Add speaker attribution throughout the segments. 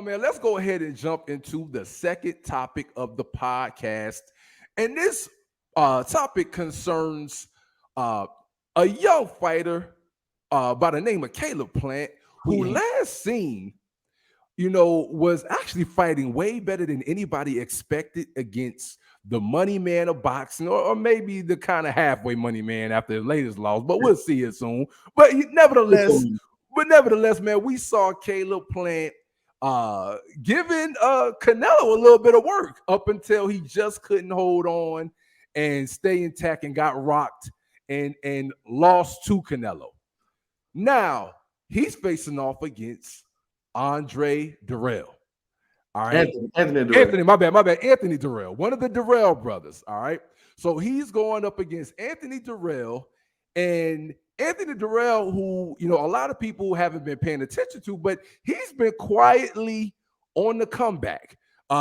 Speaker 1: on, man, let's go ahead and jump into the second topic of the podcast. And this topic concerns a young fighter by the name of Caleb Plant, who last seen, was actually fighting way better than anybody expected against the money man of boxing, or maybe the kind of halfway money man after his latest loss. But we'll see it soon. But nevertheless, man, we saw Caleb Plant giving Canelo a little bit of work up until he just couldn't hold on and stay intact and got rocked and lost to Canelo. Now he's facing off against Andre Dirrell. All right.
Speaker 2: Anthony Dirrell.
Speaker 1: Anthony, my bad. Anthony Dirrell, one of the Dirrell brothers. All right. So he's going up against Anthony Dirrell, and Anthony Dirrell, who, a lot of people haven't been paying attention to, but he's been quietly on the comeback.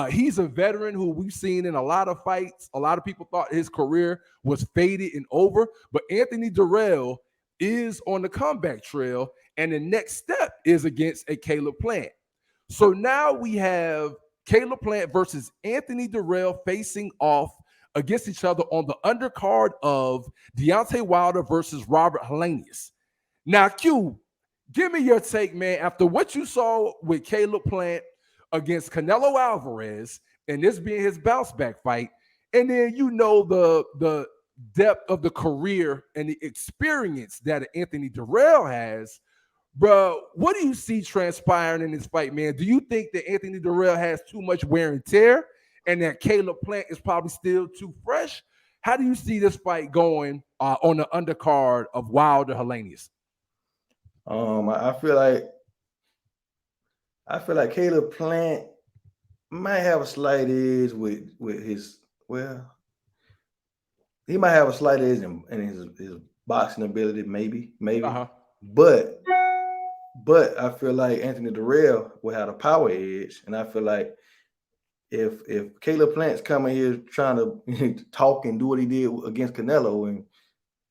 Speaker 1: He's a veteran who we've seen in a lot of fights. A lot of people thought his career was faded and over, but Anthony Dirrell is on the comeback trail, and the next step is against a Caleb Plant. So now we have Caleb Plant versus Anthony Dirrell facing off against each other on the undercard of Deontay Wilder versus Robert Helenius. Now, Q, give me your take, man, after what you saw with Caleb Plant against Canelo Alvarez, and this being his bounce back fight, and then the depth of the career and the experience that Anthony Dirrell has. Bro, what do you see transpiring in this fight, man? Do you think that Anthony Dirrell has too much wear and tear and that Caleb Plant is probably still too fresh? How do you see this fight going on the undercard of Wilder Helenius?
Speaker 2: I feel like Caleb Plant might have a slight edge with his, he might have a slight edge in his boxing ability, maybe. But I feel like Anthony Dirrell will have a power edge, and I feel like if Caleb Plant's coming here trying to talk and do what he did against Canelo and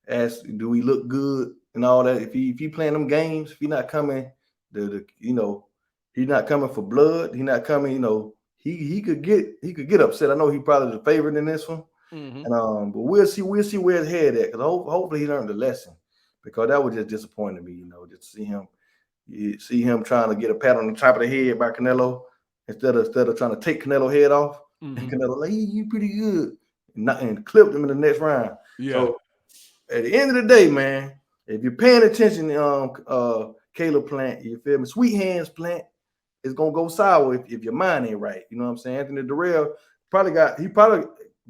Speaker 2: ask, do we look good and all that, if he playing them games, if he's not coming, he's not coming for blood, he's not coming, he could get upset. I know he probably the favorite in this one, and but we'll see where his head at, because hopefully he learned the lesson, because that was just disappointing me, just to see him trying to get a pat on the top of the head by Canelo instead of trying to take Canelo head off. And Canelo like, you pretty good, and clipped him in the next round. Yeah. So at the end of the day, man, if you're paying attention, Caleb Plant, you feel me? Sweet hands Plant is gonna go sour if your mind ain't right. You know what I'm saying? Anthony Dirrell probably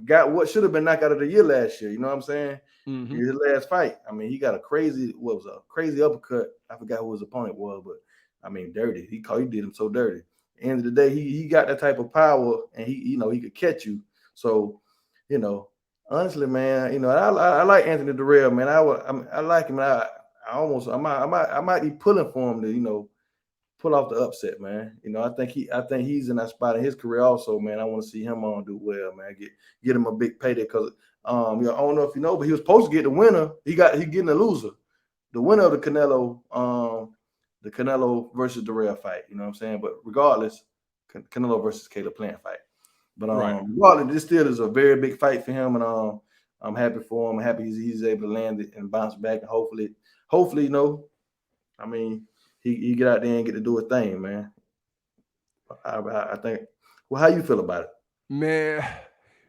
Speaker 2: got what should have been knockout of the year last year. You know what I'm saying? His last fight. I mean, he got a crazy uppercut. I forgot who his opponent was, but I mean, dirty. He did him so dirty. At the end of the day, he got that type of power, and he could catch you. So, honestly, man, I like Anthony Dirrell, man. I like him. I might be pulling for him to, pull off the upset, man. I think he's in that spot in his career also, man. I want to see him do well, man. Get him a big payday, because I don't know if you know, but he was supposed to get the winner. He getting the loser, the winner of the Canelo versus Dirrell fight. You know what I'm saying? But regardless, Canelo versus Caleb Plant fight. But regardless, this still is a very big fight for him, and I'm happy for him. I'm happy he's able to land it and bounce back, and hopefully, I mean, he get out there and get to do his thing, man. I think. Well, how you feel about it,
Speaker 1: man?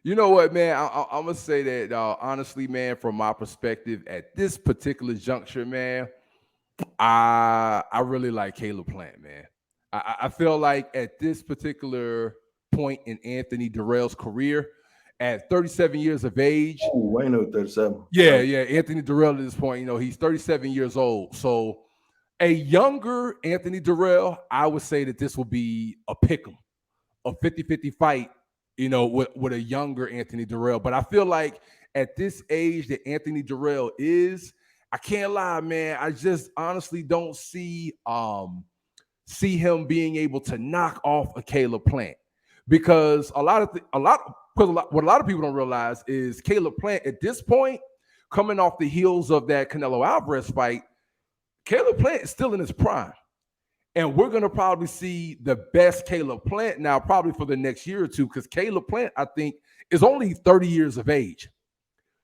Speaker 1: You know what, man? I'm gonna say that honestly, man. From my perspective, at this particular juncture, man, I really like Caleb Plant, man. I feel like at this particular point in Anthony Dirrell's career, at 37 years of age.
Speaker 2: Oh, I know 37.
Speaker 1: Yeah. Anthony Dirrell at this point, he's 37 years old. So a younger Anthony Dirrell, I would say that this will be a pick'em, a 50-50 fight, with a younger Anthony Dirrell. But I feel like at this age that Anthony Dirrell is, I can't lie, man. I just honestly don't see him being able to knock off a Caleb Plant, because what a lot of people don't realize is Caleb Plant at this point, coming off the heels of that Canelo Alvarez fight, Caleb Plant is still in his prime. And we're going to probably see the best Caleb Plant now, probably for the next year or two, because Caleb Plant, I think, is only 30 years of age.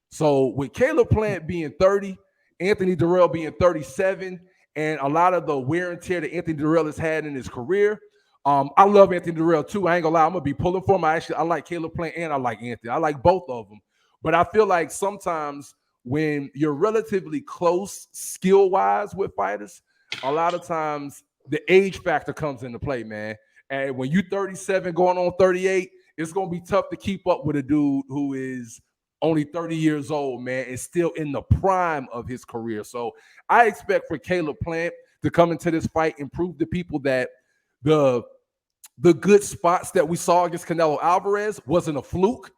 Speaker 1: So with Caleb Plant being 30, Anthony Dirrell being 37, and a lot of the wear and tear that Anthony Dirrell has had in his career, I love Anthony Dirrell too. I ain't gonna lie, I'm gonna be pulling for him. I like Caleb Plant and I like Anthony. I like both of them. But I feel like sometimes when you're relatively close skill-wise with fighters, a lot of times the age factor comes into play, man. And when you're 37 going on 38, it's gonna be tough to keep up with a dude who is only 30 years old, man, and still in the prime of his career. So I expect for Caleb Plant to come into this fight and prove to people that the good spots that we saw against Canelo Alvarez wasn't a fluke.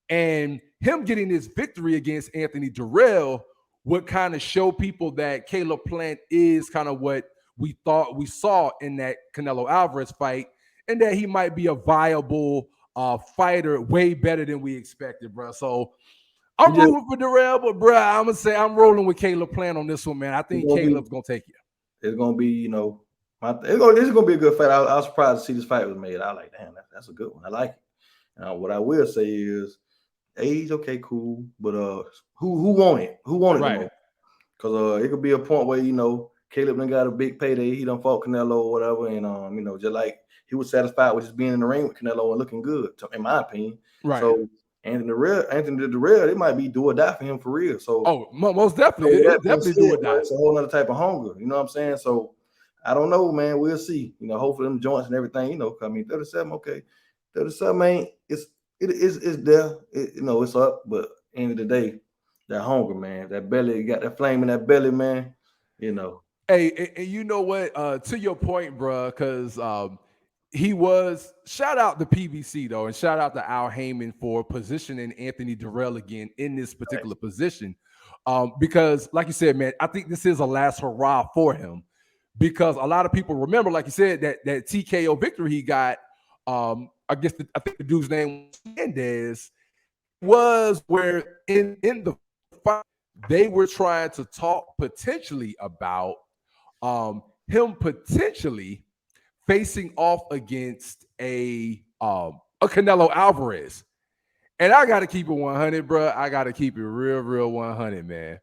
Speaker 1: And him getting this victory against Anthony Dirrell would kind of show people that Caleb Plant is kind of what we thought we saw in that Canelo Alvarez fight, and that he might be a viable fighter way better than we expected, bro. So I'm rooting for Dirrell, but bro, I'm gonna say I'm rolling with Caleb Plant on this one, man. I think Caleb's gonna take it.
Speaker 2: It's gonna be, you know, this is gonna be a good fight. I was surprised to see this fight was made. I like, damn, that's a good one. I like it. What I will say is, age, okay, cool, but who won it? Who won it the most? Because it could be a point where, you know, Caleb done got a big payday. He done fought Canelo or whatever, and you know, just like he was satisfied with just being in the ring with Canelo and looking good, in my opinion.
Speaker 1: Right.
Speaker 2: So Anthony Dirrell, it might be do or die for him for real. So
Speaker 1: most definitely, it definitely do or die.
Speaker 2: It's a whole other type of hunger. You know what I'm saying? So I don't know, man. We'll see. You know, hopefully them joints and everything. You know, I mean, 37, okay, 37 ain't. It's there. You know, it's up. But end of the day, that hunger, man, that belly, you got that flame in that belly, man. You know.
Speaker 1: Hey, and you know what? To your point, bro, because he was, shout out to PBC though, and shout out to Al Heyman for positioning Anthony Dirrell again in this particular position. Because, like you said, man, I think this is a last hurrah for him. Because a lot of people remember, like you said, that TKO victory he got. I think the dude's name was Mendez, was where in the fight they were trying to talk potentially about him potentially facing off against a Canelo Alvarez. And I got to keep it 100, bro. I got to keep it real 100, man.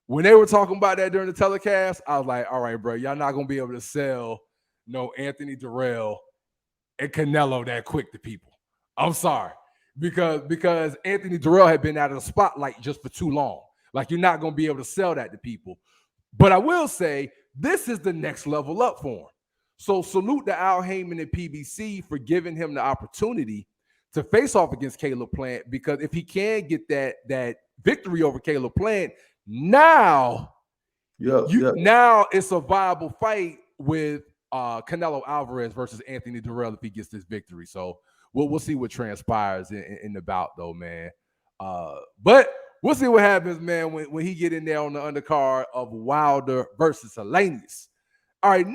Speaker 1: When they were talking about that during the telecast, I was like, all right, bro, y'all not going to be able to sell no Anthony Dirrell and Canelo that quick to people. I'm sorry. Because Anthony Dirrell had been out of the spotlight just for too long. Like, you're not going to be able to sell that to people. But I will say, this is the next level up for him. So salute to Al Heyman and PBC for giving him the opportunity to face off against Caleb Plant, because if he can get that victory over Caleb Plant, now it's a viable fight with Canelo Alvarez versus Anthony Dirrell if he gets this victory. So we'll see what transpires in the bout, though, man. But we'll see what happens, man, when he get in there on the undercard of Wilder versus Helenius. All right, now